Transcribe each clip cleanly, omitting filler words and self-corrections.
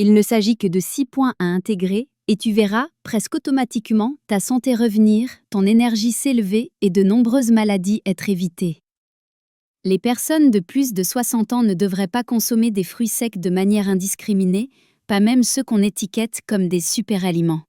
Il ne s'agit que de 6 points à intégrer et tu verras, presque automatiquement, ta santé revenir, ton énergie s'élever et de nombreuses maladies être évitées. Les personnes de plus de 60 ans ne devraient pas consommer des fruits secs de manière indiscriminée, pas même ceux qu'on étiquette comme des superaliments.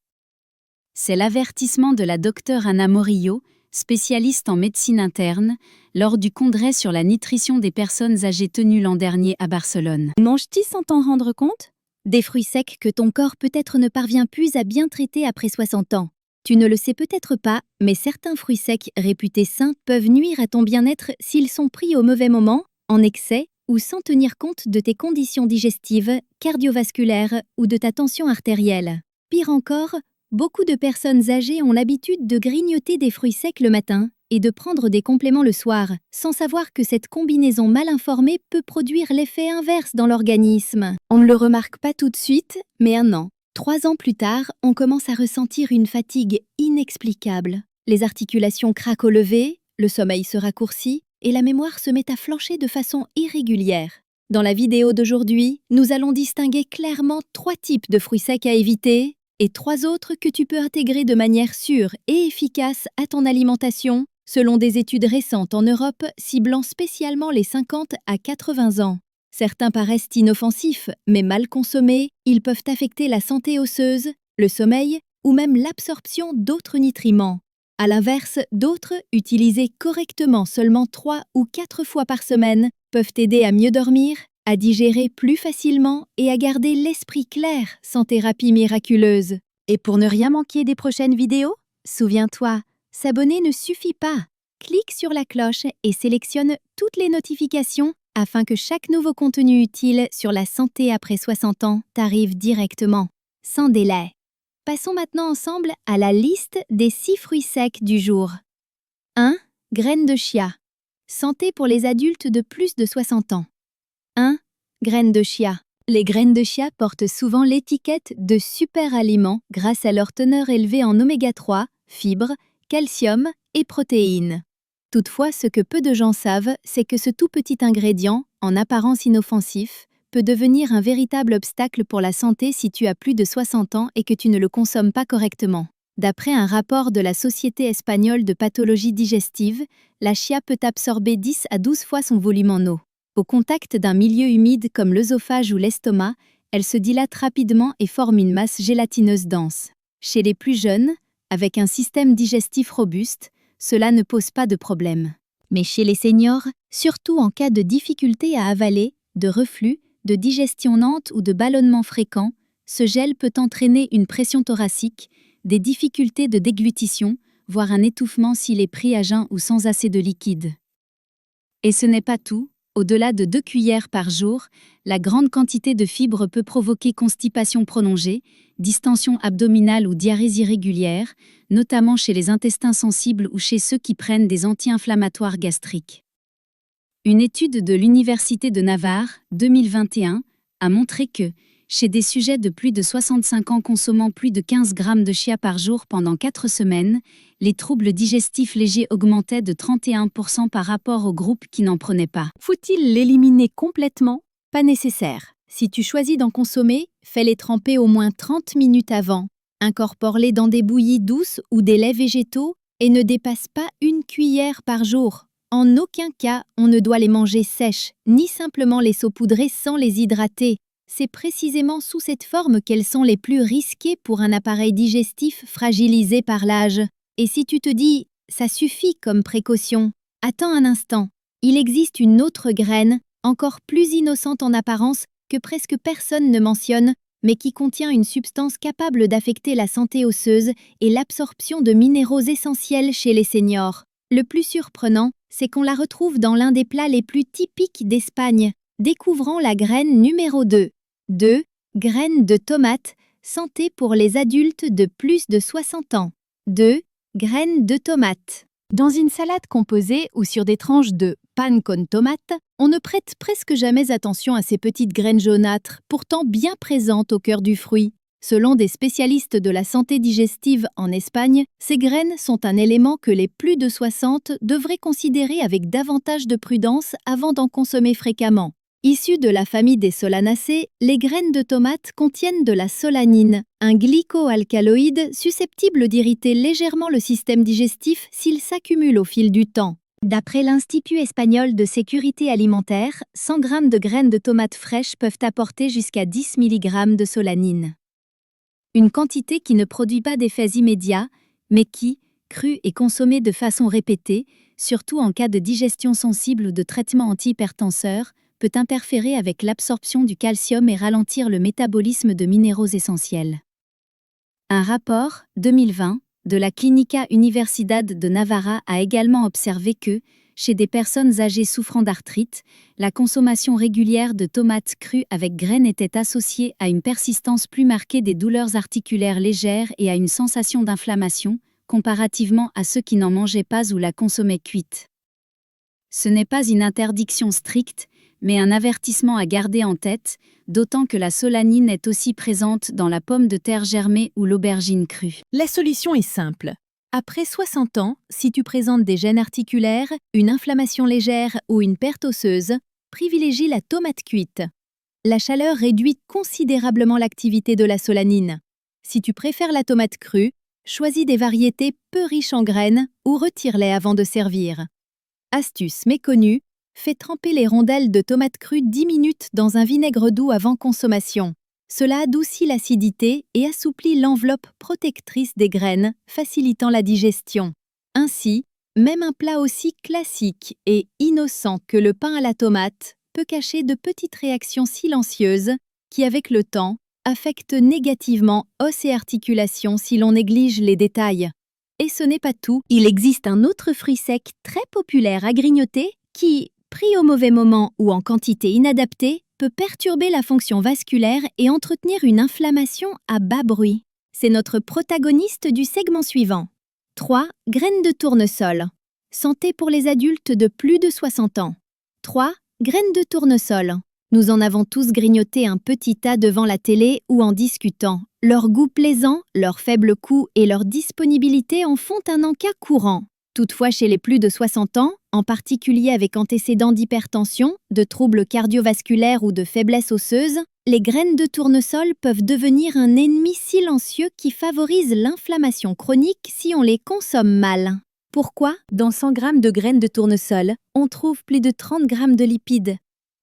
C'est l'avertissement de la docteure Anna Morillo, spécialiste en médecine interne, lors du congrès sur la nutrition des personnes âgées tenu l'an dernier à Barcelone. Manges-tu sans t'en rendre compte? Des fruits secs que ton corps peut-être ne parvient plus à bien traiter après 60 ans. Tu ne le sais peut-être pas, mais certains fruits secs réputés sains peuvent nuire à ton bien-être s'ils sont pris au mauvais moment, en excès ou sans tenir compte de tes conditions digestives, cardiovasculaires ou de ta tension artérielle. Pire encore, beaucoup de personnes âgées ont l'habitude de grignoter des fruits secs le matin et de prendre des compléments le soir, sans savoir que cette combinaison mal informée peut produire l'effet inverse dans l'organisme. On ne le remarque pas tout de suite, mais 1 an, 3 ans plus tard, on commence à ressentir une fatigue inexplicable. Les articulations craquent au lever, le sommeil se raccourcit et la mémoire se met à flancher de façon irrégulière. Dans la vidéo d'aujourd'hui, nous allons distinguer clairement 3 types de fruits secs à éviter et 3 autres que tu peux intégrer de manière sûre et efficace à ton alimentation, selon des études récentes en Europe ciblant spécialement les 50 à 80 ans. Certains paraissent inoffensifs, mais mal consommés, ils peuvent affecter la santé osseuse, le sommeil ou même l'absorption d'autres nutriments. À l'inverse, d'autres, utilisés correctement seulement 3 ou 4 fois par semaine, peuvent aider à mieux dormir, à digérer plus facilement et à garder l'esprit clair sans thérapie miraculeuse. Et pour ne rien manquer des prochaines vidéos, souviens-toi, s'abonner ne suffit pas. Clique sur la cloche et sélectionne toutes les notifications afin que chaque nouveau contenu utile sur la santé après 60 ans t'arrive directement, sans délai. Passons maintenant ensemble à la liste des 6 fruits secs du jour. 1. Graines de chia. Santé pour les adultes de plus de 60 ans. 1. Graines de chia. Les graines de chia portent souvent l'étiquette de super aliments grâce à leur teneur élevée en oméga 3, fibres, calcium et protéines. Toutefois, ce que peu de gens savent, c'est que ce tout petit ingrédient, en apparence inoffensif, peut devenir un véritable obstacle pour la santé si tu as plus de 60 ans et que tu ne le consommes pas correctement. D'après un rapport de la Société espagnole de pathologie digestive, la chia peut absorber 10 à 12 fois son volume en eau. Au contact d'un milieu humide comme l'œsophage ou l'estomac, elle se dilate rapidement et forme une masse gélatineuse dense. Chez les plus jeunes, avec un système digestif robuste, cela ne pose pas de problème. Mais chez les seniors, surtout en cas de difficulté à avaler, de reflux, de digestion lente ou de ballonnement fréquent, ce gel peut entraîner une pression thoracique, des difficultés de déglutition, voire un étouffement s'il est pris à jeun ou sans assez de liquide. Et ce n'est pas tout. Au-delà de 2 cuillères par jour, la grande quantité de fibres peut provoquer constipation prolongée, distension abdominale ou diarrhées irrégulières, notamment chez les intestins sensibles ou chez ceux qui prennent des anti-inflammatoires gastriques. Une étude de l'Université de Navarre, 2021, a montré que, chez des sujets de plus de 65 ans consommant plus de 15 grammes de chia par jour pendant 4 semaines, les troubles digestifs légers augmentaient de 31% par rapport au groupe qui n'en prenait pas. Faut-il l'éliminer complètement? Pas nécessaire. Si tu choisis d'en consommer, fais-les tremper au moins 30 minutes avant. Incorpore-les dans des bouillies douces ou des laits végétaux et ne dépasse pas 1 cuillère par jour. En aucun cas, on ne doit les manger sèches, ni simplement les saupoudrer sans les hydrater. C'est précisément sous cette forme qu'elles sont les plus risquées pour un appareil digestif fragilisé par l'âge. Et si tu te dis « ça suffit comme précaution », attends un instant. Il existe une autre graine, encore plus innocente en apparence, que presque personne ne mentionne, mais qui contient une substance capable d'affecter la santé osseuse et l'absorption de minéraux essentiels chez les seniors. Le plus surprenant, c'est qu'on la retrouve dans l'un des plats les plus typiques d'Espagne. Découvrons la graine numéro 2. 2. Graines de tomate, santé pour les adultes de plus de 60 ans. 2. Graines de tomate. Dans une salade composée ou sur des tranches de pan con tomate, on ne prête presque jamais attention à ces petites graines jaunâtres, pourtant bien présentes au cœur du fruit. Selon des spécialistes de la santé digestive en Espagne, ces graines sont un élément que les plus de 60 devraient considérer avec davantage de prudence avant d'en consommer fréquemment. Issues de la famille des solanacées, les graines de tomates contiennent de la solanine, un glycoalcaloïde susceptible d'irriter légèrement le système digestif s'il s'accumule au fil du temps. D'après l'Institut espagnol de sécurité alimentaire, 100 g de graines de tomates fraîches peuvent apporter jusqu'à 10 mg de solanine. Une quantité qui ne produit pas d'effets immédiats, mais qui, crue et consommée de façon répétée, surtout en cas de digestion sensible ou de traitement antihypertenseur, peut interférer avec l'absorption du calcium et ralentir le métabolisme de minéraux essentiels. Un rapport, 2020, de la Clínica Universidad de Navarra a également observé que, chez des personnes âgées souffrant d'arthrite, la consommation régulière de tomates crues avec graines était associée à une persistance plus marquée des douleurs articulaires légères et à une sensation d'inflammation, comparativement à ceux qui n'en mangeaient pas ou la consommaient cuite. Ce n'est pas une interdiction stricte, mais un avertissement à garder en tête, d'autant que la solanine est aussi présente dans la pomme de terre germée ou l'aubergine crue. La solution est simple. Après 60 ans, si tu présentes des gènes articulaires, une inflammation légère ou une perte osseuse, privilégie la tomate cuite. La chaleur réduit considérablement l'activité de la solanine. Si tu préfères la tomate crue, choisis des variétés peu riches en graines ou retire-les avant de servir. Astuce méconnue, fais tremper les rondelles de tomates crues 10 minutes dans un vinaigre doux avant consommation. Cela adoucit l'acidité et assouplit l'enveloppe protectrice des graines, facilitant la digestion. Ainsi, même un plat aussi classique et innocent que le pain à la tomate peut cacher de petites réactions silencieuses qui, avec le temps, affectent négativement os et articulations si l'on néglige les détails. Et ce n'est pas tout, il existe un autre fruit sec très populaire à grignoter qui, pris au mauvais moment ou en quantité inadaptée, peut perturber la fonction vasculaire et entretenir une inflammation à bas bruit. C'est notre protagoniste du segment suivant. 3. Graines de tournesol. Santé pour les adultes de plus de 60 ans. 3. Graines de tournesol. Nous en avons tous grignoté un petit tas devant la télé ou en discutant. Leur goût plaisant, leur faible coût et leur disponibilité en font un encas courant. Toutefois, chez les plus de 60 ans, en particulier avec antécédents d'hypertension, de troubles cardiovasculaires ou de faiblesse osseuse, les graines de tournesol peuvent devenir un ennemi silencieux qui favorise l'inflammation chronique si on les consomme mal. Pourquoi? Dans 100 g de graines de tournesol, on trouve plus de 30 g de lipides.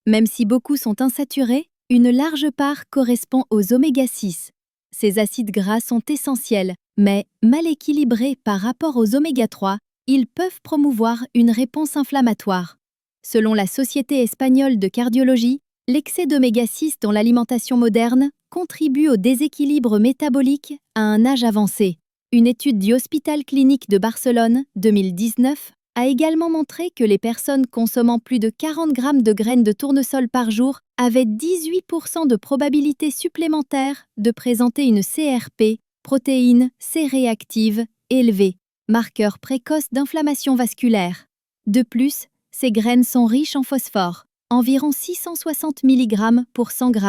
Même si beaucoup sont insaturés, une large part correspond aux oméga 6. Ces acides gras sont essentiels, mais mal équilibrés par rapport aux oméga 3, ils peuvent promouvoir une réponse inflammatoire. Selon la Société espagnole de cardiologie, l'excès d'oméga 6 dans l'alimentation moderne contribue au déséquilibre métabolique à un âge avancé. Une étude du Hospital Clinique de Barcelone, 2019, a également montré que les personnes consommant plus de 40 g de graines de tournesol par jour avaient 18% de probabilité supplémentaire de présenter une CRP, protéine C-réactive, élevée, marqueur précoce d'inflammation vasculaire. De plus, ces graines sont riches en phosphore, environ 660 mg pour 100 g,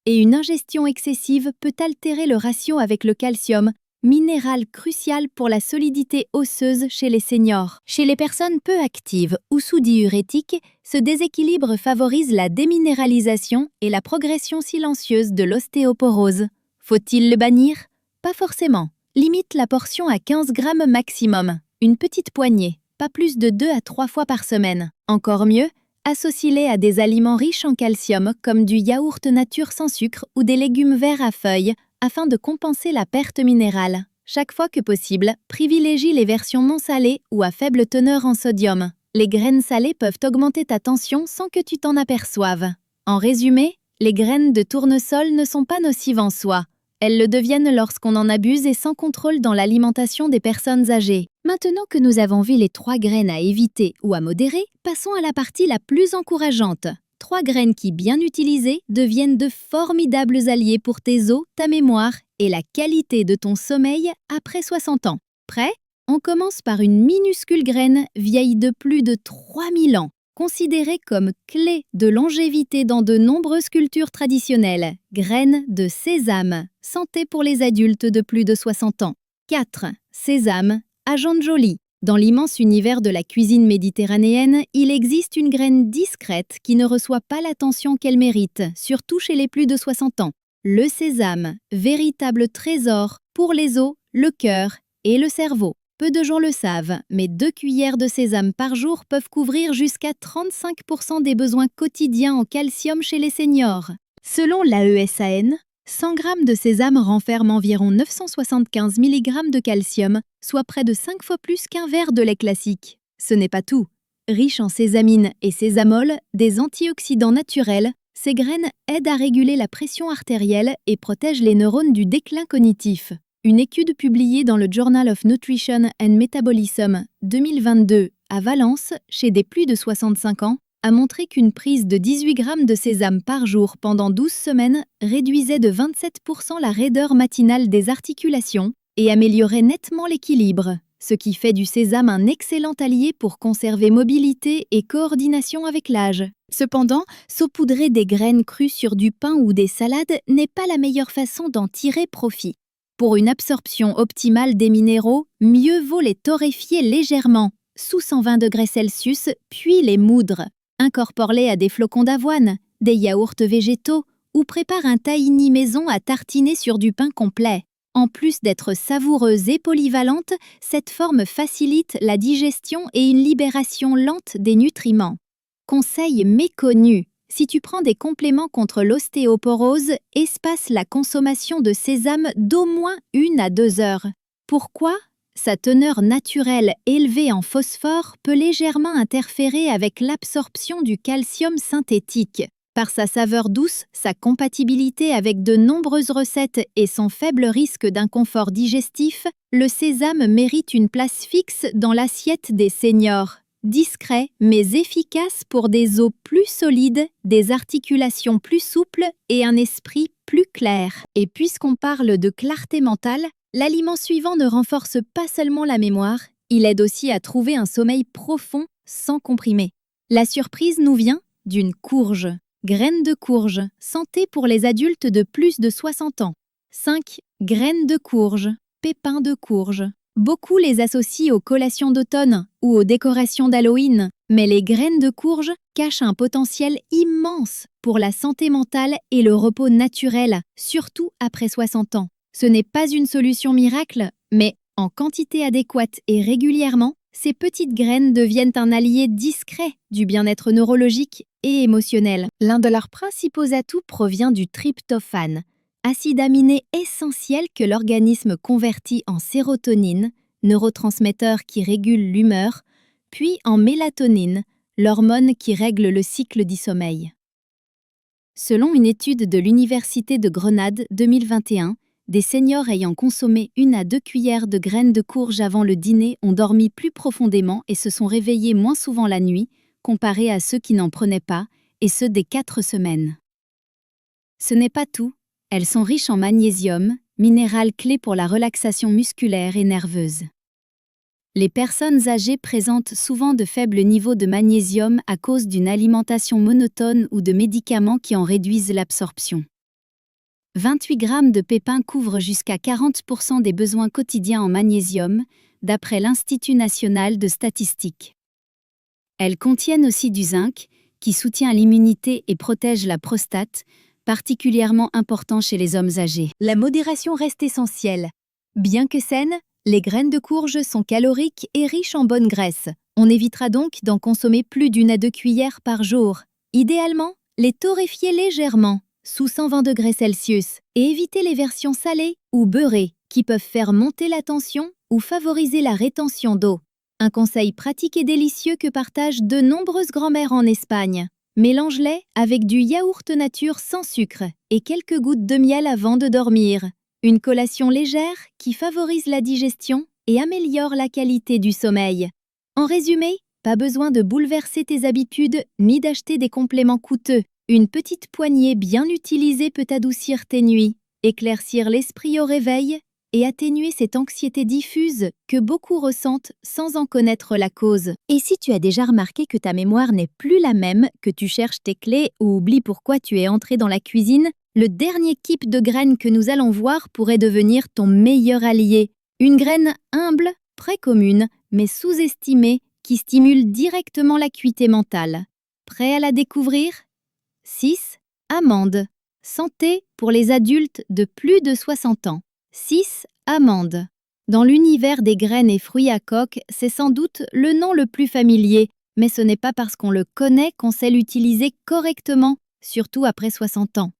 et une ingestion excessive peut altérer le ratio avec le calcium, minéral crucial pour la solidité osseuse chez les seniors. Chez les personnes peu actives ou sous-diurétiques, ce déséquilibre favorise la déminéralisation et la progression silencieuse de l'ostéoporose. Faut-il le bannir? Pas forcément. Limite la portion à 15 g maximum, une petite poignée, pas plus de 2 à 3 fois par semaine. Encore mieux, associe-les à des aliments riches en calcium comme du yaourt nature sans sucre ou des légumes verts à feuilles afin de compenser la perte minérale. Chaque fois que possible, privilégie les versions non salées ou à faible teneur en sodium. Les graines salées peuvent augmenter ta tension sans que tu t'en aperçoives. En résumé, les graines de tournesol ne sont pas nocives en soi. Elles le deviennent lorsqu'on en abuse et sans contrôle dans l'alimentation des personnes âgées. Maintenant que nous avons vu les 3 graines à éviter ou à modérer, passons à la partie la plus encourageante. 3 graines qui, bien utilisées, deviennent de formidables alliés pour tes os, ta mémoire et la qualité de ton sommeil après 60 ans. Prêt? On commence par une minuscule graine vieille de plus de 3000 ans. Considérée comme clé de longévité dans de nombreuses cultures traditionnelles, graines de sésame, santé pour les adultes de plus de 60 ans. 4. Sésame, agent Jolie. Dans l'immense univers de la cuisine méditerranéenne, il existe une graine discrète qui ne reçoit pas l'attention qu'elle mérite, surtout chez les plus de 60 ans. Le sésame, véritable trésor pour les os, le cœur et le cerveau. Peu de gens le savent, mais 2 cuillères de sésame par jour peuvent couvrir jusqu'à 35% des besoins quotidiens en calcium chez les seniors. Selon l'AESAN, 100 g de sésame renferment environ 975 mg de calcium, soit près de 5 fois plus qu'un verre de lait classique. Ce n'est pas tout. Riche en sésamine et sésamol, des antioxydants naturels, ces graines aident à réguler la pression artérielle et protègent les neurones du déclin cognitif. Une étude publiée dans le Journal of Nutrition and Metabolism 2022 à Valence, chez des plus de 65 ans, a montré qu'une prise de 18 g de sésame par jour pendant 12 semaines réduisait de 27% la raideur matinale des articulations et améliorait nettement l'équilibre, ce qui fait du sésame un excellent allié pour conserver mobilité et coordination avec l'âge. Cependant, saupoudrer des graines crues sur du pain ou des salades n'est pas la meilleure façon d'en tirer profit. Pour une absorption optimale des minéraux, mieux vaut les torréfier légèrement, sous 120 degrés Celsius, puis les moudre. Incorpore-les à des flocons d'avoine, des yaourts végétaux ou prépare un tahini maison à tartiner sur du pain complet. En plus d'être savoureuse et polyvalente, cette forme facilite la digestion et une libération lente des nutriments. Conseil méconnu: si tu prends des compléments contre l'ostéoporose, espace la consommation de sésame d'au moins 1 à 2 heures. Pourquoi ? Sa teneur naturelle élevée en phosphore peut légèrement interférer avec l'absorption du calcium synthétique. Par sa saveur douce, sa compatibilité avec de nombreuses recettes et son faible risque d'inconfort digestif, le sésame mérite une place fixe dans l'assiette des seniors. Discret mais efficace pour des os plus solides, des articulations plus souples et un esprit plus clair. Et puisqu'on parle de clarté mentale, l'aliment suivant ne renforce pas seulement la mémoire, il aide aussi à trouver un sommeil profond sans comprimer. La surprise nous vient d'une courge. Graines de courge, santé pour les adultes de plus de 60 ans. 5. Graines de courge, pépins de courge. Beaucoup les associent aux collations d'automne ou aux décorations d'Halloween, mais les graines de courge cachent un potentiel immense pour la santé mentale et le repos naturel, surtout après 60 ans. Ce n'est pas une solution miracle, mais en quantité adéquate et régulièrement, ces petites graines deviennent un allié discret du bien-être neurologique et émotionnel. L'un de leurs principaux atouts provient du tryptophane, acide aminé essentiel que l'organisme convertit en sérotonine, neurotransmetteur qui régule l'humeur, puis en mélatonine, l'hormone qui règle le cycle du sommeil. Selon une étude de l'Université de Grenade 2021, des seniors ayant consommé 1 à 2 cuillères de graines de courge avant le dîner ont dormi plus profondément et se sont réveillés moins souvent la nuit, comparé à ceux qui n'en prenaient pas, et ce dès 4 semaines. Ce n'est pas tout, elles sont riches en magnésium, minéral clé pour la relaxation musculaire et nerveuse. Les personnes âgées présentent souvent de faibles niveaux de magnésium à cause d'une alimentation monotone ou de médicaments qui en réduisent l'absorption. 28 g de pépins couvrent jusqu'à 40% des besoins quotidiens en magnésium, d'après l'Institut national de statistique. Elles contiennent aussi du zinc, qui soutient l'immunité et protège la prostate, particulièrement important chez les hommes âgés. La modération reste essentielle. Bien que saines, les graines de courge sont caloriques et riches en bonnes graisses. On évitera donc d'en consommer plus d'1 à 2 cuillères par jour. Idéalement, les torréfier légèrement, sous 120 degrés Celsius, et éviter les versions salées ou beurrées, qui peuvent faire monter la tension ou favoriser la rétention d'eau. Un conseil pratique et délicieux que partagent de nombreuses grand-mères en Espagne. Mélange-les avec du yaourt nature sans sucre et quelques gouttes de miel avant de dormir. Une collation légère qui favorise la digestion et améliore la qualité du sommeil. En résumé, pas besoin de bouleverser tes habitudes ni d'acheter des compléments coûteux. Une petite poignée bien utilisée peut adoucir tes nuits, éclaircir l'esprit au réveil et atténuer cette anxiété diffuse que beaucoup ressentent sans en connaître la cause. Et si tu as déjà remarqué que ta mémoire n'est plus la même, que tu cherches tes clés ou oublies pourquoi tu es entré dans la cuisine, le dernier type de graine que nous allons voir pourrait devenir ton meilleur allié. Une graine humble, très commune, mais sous-estimée, qui stimule directement l'acuité mentale. Prêt à la découvrir? 6. Amande. Santé pour les adultes de plus de 60 ans. 6. Amande. Dans l'univers des graines et fruits à coque, c'est sans doute le nom le plus familier, mais ce n'est pas parce qu'on le connaît qu'on sait l'utiliser correctement, surtout après 60 ans.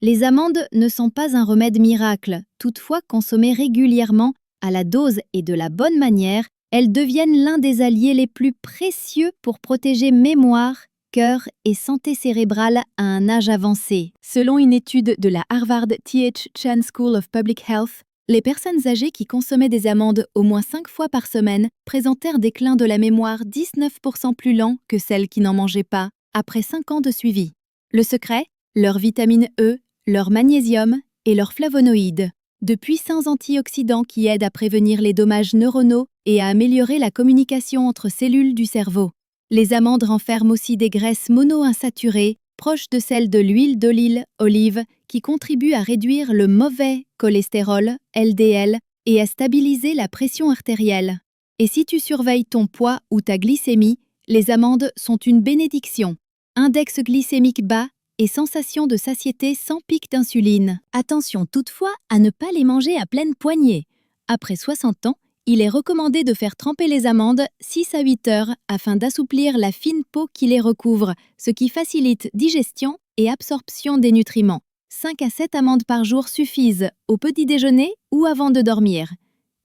Les amandes ne sont pas un remède miracle, toutefois consommées régulièrement, à la dose et de la bonne manière, elles deviennent l'un des alliés les plus précieux pour protéger mémoire, cœur et santé cérébrale à un âge avancé. Selon une étude de la Harvard T.H. Chan School of Public Health, les personnes âgées qui consommaient des amandes au moins 5 fois par semaine présentèrent des déclin de la mémoire 19% plus lent que celles qui n'en mangeaient pas, après 5 ans de suivi. Le secret? Leur vitamine E, leur magnésium et leurs flavonoïdes, de puissants antioxydants qui aident à prévenir les dommages neuronaux et à améliorer la communication entre cellules du cerveau. Les amandes renferment aussi des graisses monoinsaturées, proches de celles de l'huile d'olive, qui contribuent à réduire le mauvais cholestérol, LDL, et à stabiliser la pression artérielle. Et si tu surveilles ton poids ou ta glycémie, les amandes sont une bénédiction. Index glycémique bas et sensation de satiété sans pic d'insuline. Attention toutefois à ne pas les manger à pleine poignée. Après 60 ans, il est recommandé de faire tremper les amandes 6 à 8 heures afin d'assouplir la fine peau qui les recouvre, ce qui facilite digestion et absorption des nutriments. 5 à 7 amandes par jour suffisent au petit déjeuner ou avant de dormir.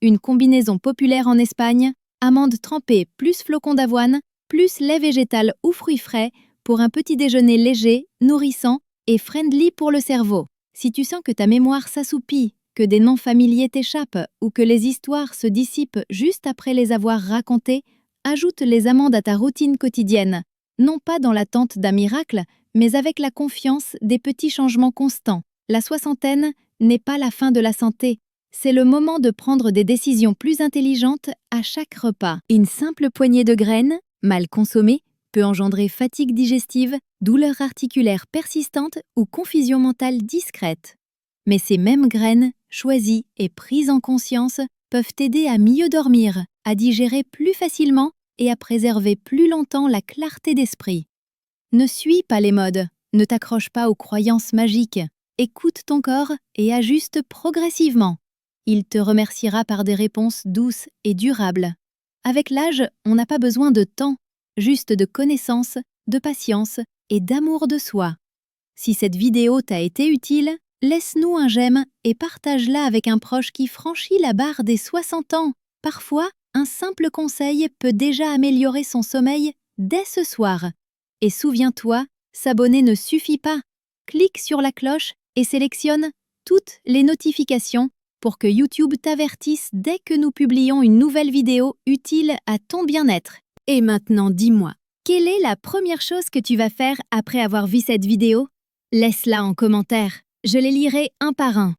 Une combinaison populaire en Espagne, amandes trempées plus flocons d'avoine, plus lait végétal ou fruits frais pour un petit déjeuner léger, nourrissant et friendly pour le cerveau. Si tu sens que ta mémoire s'assoupit, que des noms familiers t'échappent ou que les histoires se dissipent juste après les avoir racontées, ajoute les amandes à ta routine quotidienne, non pas dans l'attente d'un miracle, mais avec la confiance des petits changements constants. La soixantaine n'est pas la fin de la santé, c'est le moment de prendre des décisions plus intelligentes à chaque repas. Une simple poignée de graines, mal consommée, peut engendrer fatigue digestive, douleurs articulaires persistantes ou confusion mentale discrète. Mais ces mêmes graines, choisies et prises en conscience, peuvent t'aider à mieux dormir, à digérer plus facilement et à préserver plus longtemps la clarté d'esprit. Ne suis pas les modes, ne t'accroche pas aux croyances magiques, écoute ton corps et ajuste progressivement. Il te remerciera par des réponses douces et durables. Avec l'âge, on n'a pas besoin de temps, juste de connaissance, de patience et d'amour de soi. Si cette vidéo t'a été utile, laisse-nous un j'aime et partage-la avec un proche qui franchit la barre des 60 ans. Parfois, un simple conseil peut déjà améliorer son sommeil dès ce soir. Et souviens-toi, s'abonner ne suffit pas. Clique sur la cloche et sélectionne toutes les notifications pour que YouTube t'avertisse dès que nous publions une nouvelle vidéo utile à ton bien-être. Et maintenant, dis-moi, quelle est la première chose que tu vas faire après avoir vu cette vidéo? Laisse-la en commentaire. Je les lirai un par un.